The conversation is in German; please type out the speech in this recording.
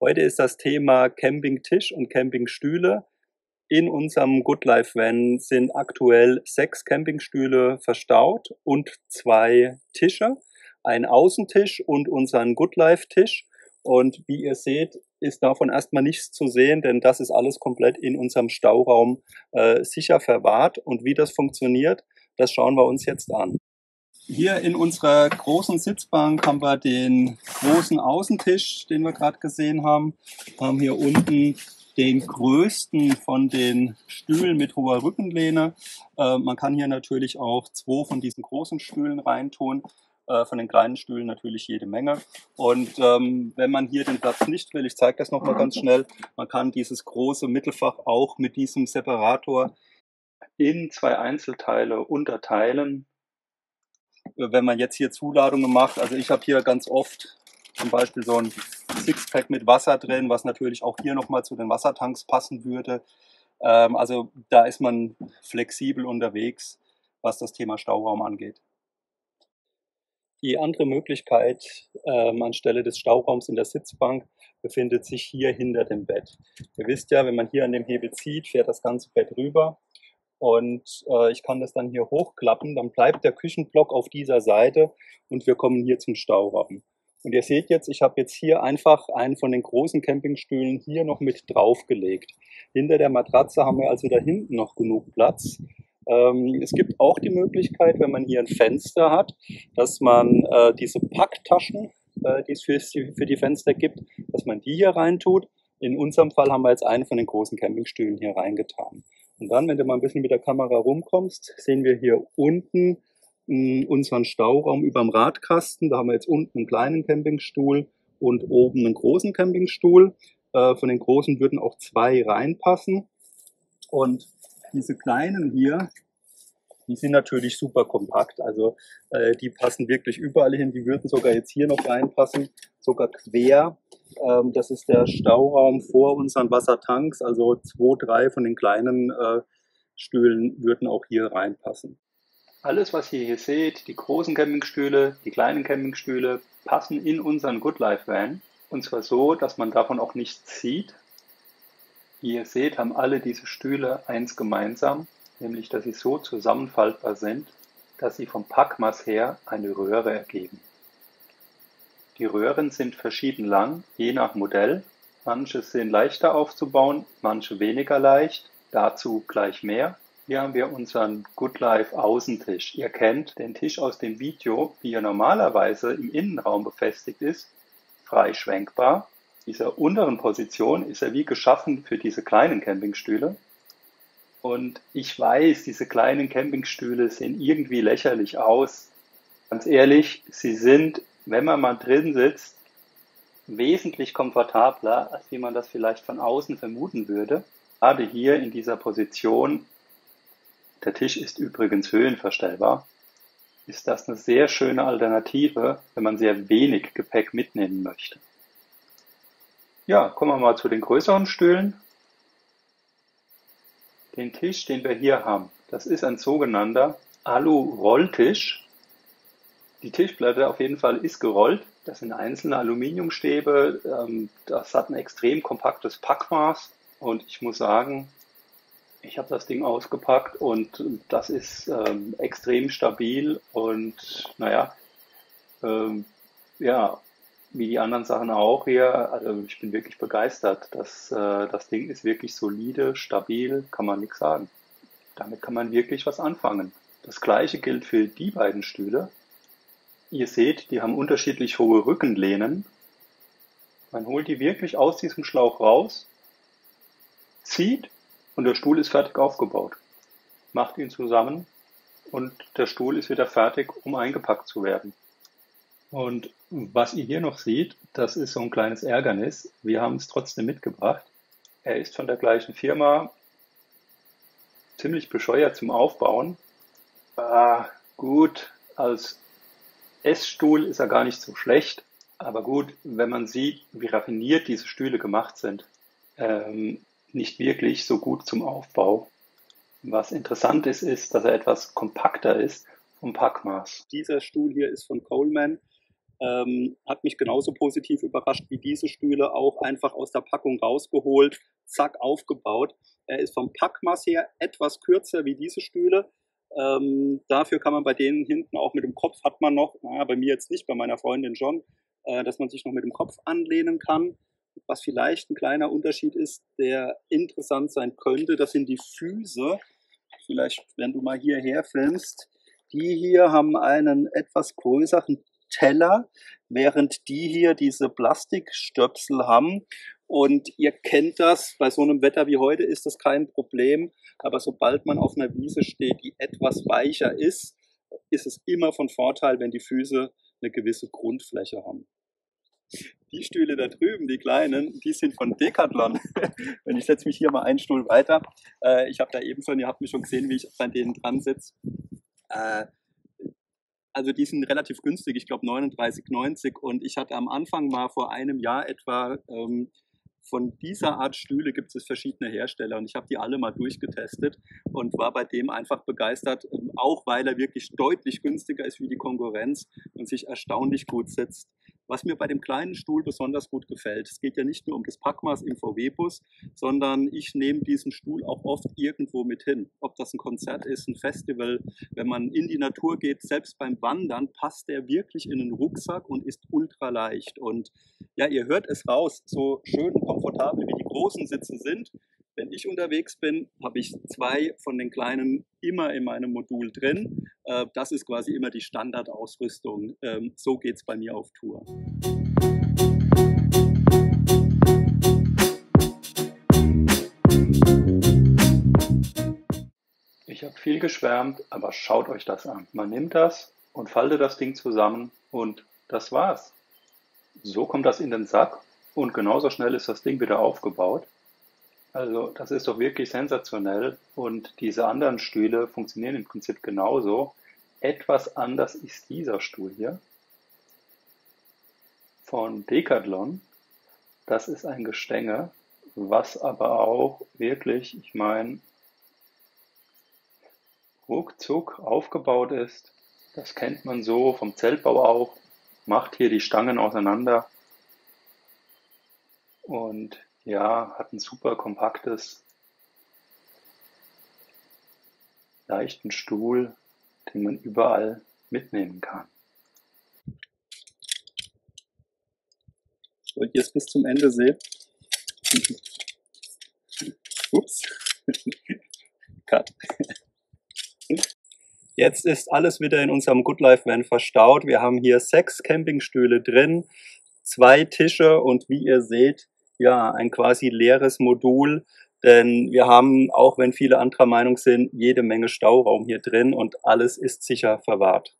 Heute ist das Thema Campingtisch und Campingstühle. In unserem Goodlife Van sind aktuell 6 Campingstühle verstaut und 2 Tische, ein Außentisch und unseren Goodlife-Tisch. Und wie ihr seht, ist davon erstmal nichts zu sehen, denn das ist alles komplett in unserem Stauraum sicher verwahrt. Und wie das funktioniert, das schauen wir uns jetzt an. Hier in unserer großen Sitzbank haben wir den großen Außentisch, den wir gerade gesehen haben. Wir haben hier unten den größten von den Stühlen mit hoher Rückenlehne. Man kann hier natürlich auch 2 von diesen großen Stühlen reintun. Von den kleinen Stühlen natürlich jede Menge. Und wenn man hier den Platz nicht will, ich zeige das nochmal ganz schnell, man kann dieses große Mittelfach auch mit diesem Separator in 2 Einzelteile unterteilen. Wenn man jetzt hier Zuladungen macht, also ich habe hier ganz oft zum Beispiel so ein Sixpack mit Wasser drin, was natürlich auch hier nochmal zu den Wassertanks passen würde. Also da ist man flexibel unterwegs, was das Thema Stauraum angeht. Die andere Möglichkeit anstelle des Stauraums in der Sitzbank befindet sich hier hinter dem Bett. Ihr wisst ja, wenn man hier an dem Hebel zieht, fährt das ganze Bett rüber. Und ich kann das dann hier hochklappen, dann bleibt der Küchenblock auf dieser Seite und wir kommen hier zum Stauraum. Und ihr seht jetzt, ich habe jetzt hier einfach einen von den großen Campingstühlen hier noch mit draufgelegt. Hinter der Matratze haben wir also da hinten noch genug Platz. Es gibt auch die Möglichkeit, wenn man hier ein Fenster hat, dass man diese Packtaschen, die es für die Fenster gibt, dass man die hier reintut. In unserem Fall haben wir jetzt einen von den großen Campingstühlen hier reingetan. Und dann, wenn du mal ein bisschen mit der Kamera rumkommst, sehen wir hier unten unseren Stauraum über dem Radkasten. Da haben wir jetzt unten einen kleinen Campingstuhl und oben einen großen Campingstuhl. Von den großen würden auch 2 reinpassen. Und diese kleinen hier, die sind natürlich super kompakt. Also die passen wirklich überall hin. Die würden sogar jetzt hier noch reinpassen, sogar quer. Das ist der Stauraum vor unseren Wassertanks. Also 2, 3 von den kleinen Stühlen würden auch hier reinpassen. Alles, was ihr hier seht, die großen Campingstühle, die kleinen Campingstühle, passen in unseren Goodlife Van. Und zwar so, dass man davon auch nichts sieht. Wie ihr seht, haben alle diese Stühle eins gemeinsam, nämlich dass sie so zusammenfaltbar sind, dass sie vom Packmaß her eine Röhre ergeben. Die Röhren sind verschieden lang, je nach Modell. Manche sind leichter aufzubauen, manche weniger leicht, dazu gleich mehr. Hier haben wir unseren Goodlife Außentisch. Ihr kennt den Tisch aus dem Video, wie er normalerweise im Innenraum befestigt ist, frei schwenkbar. In dieser unteren Position ist er wie geschaffen für diese kleinen Campingstühle. Und ich weiß, diese kleinen Campingstühle sehen irgendwie lächerlich aus. Ganz ehrlich, sie sind, wenn man mal drin sitzt, wesentlich komfortabler, als wie man das vielleicht von außen vermuten würde. Gerade hier in dieser Position, der Tisch ist übrigens höhenverstellbar, ist das eine sehr schöne Alternative, wenn man sehr wenig Gepäck mitnehmen möchte. Ja, kommen wir mal zu den größeren Stühlen. Den Tisch, den wir hier haben, das ist ein sogenannter Alu-Rolltisch. Die Tischplatte auf jeden Fall ist gerollt. Das sind einzelne Aluminiumstäbe. Das hat ein extrem kompaktes Packmaß. Und ich muss sagen, ich habe das Ding ausgepackt und das ist extrem stabil. Und naja, ja, wie die anderen Sachen auch hier. Also ich bin wirklich begeistert. Das Ding ist wirklich solide, stabil, kann man nichts sagen. Damit kann man wirklich was anfangen. Das gleiche gilt für die beiden Stühle. Ihr seht, die haben unterschiedlich hohe Rückenlehnen. Man holt die wirklich aus diesem Schlauch raus, zieht und der Stuhl ist fertig aufgebaut. Macht ihn zusammen und der Stuhl ist wieder fertig, um eingepackt zu werden. Und was ihr hier noch seht, das ist so ein kleines Ärgernis. Wir haben es trotzdem mitgebracht. Er ist von der gleichen Firma, ziemlich bescheuert zum Aufbauen. Gut, als Essstuhl ist er gar nicht so schlecht, aber gut, wenn man sieht, wie raffiniert diese Stühle gemacht sind, nicht wirklich so gut zum Aufbau. Was interessant ist, ist, dass er etwas kompakter ist vom Packmaß. Dieser Stuhl hier ist von Coleman. hat mich genauso positiv überrascht wie diese Stühle, auch einfach aus der Packung rausgeholt, zack, aufgebaut. Er ist vom Packmaß her etwas kürzer wie diese Stühle. Dafür kann man bei denen hinten auch mit dem Kopf, hat man noch, bei mir jetzt nicht, bei meiner Freundin schon, dass man sich noch mit dem Kopf anlehnen kann. Was vielleicht ein kleiner Unterschied ist, der interessant sein könnte, das sind die Füße. Vielleicht, wenn du mal hierher filmst, die hier haben einen etwas größeren Teller, während die hier diese Plastikstöpsel haben. Und ihr kennt das, bei so einem Wetter wie heute ist das kein Problem, aber sobald man auf einer Wiese steht, die etwas weicher ist, ist es immer von Vorteil, wenn die Füße eine gewisse Grundfläche haben. Die Stühle da drüben, die kleinen, die sind von Decathlon. Und ich setze mich hier mal einen Stuhl weiter. Ich habe da eben schon, ihr habt mich schon gesehen, wie ich bei denen dran sitze. Also die sind relativ günstig, ich glaube 39,90. Und ich hatte am Anfang mal vor einem Jahr etwa, von dieser Art Stühle gibt es verschiedene Hersteller und ich habe die alle mal durchgetestet und war bei dem einfach begeistert, auch weil er wirklich deutlich günstiger ist wie die Konkurrenz und sich erstaunlich gut sitzt. Was mir bei dem kleinen Stuhl besonders gut gefällt, es geht ja nicht nur um das Packmaß im VW-Bus, sondern ich nehme diesen Stuhl auch oft irgendwo mit hin. Ob das ein Konzert ist, ein Festival, wenn man in die Natur geht, selbst beim Wandern, passt der wirklich in einen Rucksack und ist ultra leicht. Und ja, ihr hört es raus, so schön und komfortabel wie die großen Sitze sind. Wenn ich unterwegs bin, habe ich 2 von den kleinen immer in meinem Modul drin. Das ist quasi immer die Standardausrüstung. So geht es bei mir auf Tour. Ich habe viel geschwärmt, aber schaut euch das an. Man nimmt das und faltet das Ding zusammen und das war's. So kommt das in den Sack und genauso schnell ist das Ding wieder aufgebaut. Also das ist doch wirklich sensationell und diese anderen Stühle funktionieren im Prinzip genauso. Etwas anders ist dieser Stuhl hier von Decathlon. Das ist ein Gestänge, was aber auch wirklich, ich meine, ruckzuck aufgebaut ist. Das kennt man so vom Zeltbau auch. Macht hier die Stangen auseinander und ja, hat ein super kompaktes, leichten Stuhl, den man überall mitnehmen kann. Wollt ihr es bis zum Ende sehen? Ups. Cut. Jetzt ist alles wieder in unserem Good Life Van verstaut. Wir haben hier 6 Campingstühle drin, 2 Tische und wie ihr seht, ja, ein quasi leeres Modul, denn wir haben, auch wenn viele anderer Meinung sind, jede Menge Stauraum hier drin und alles ist sicher verwahrt.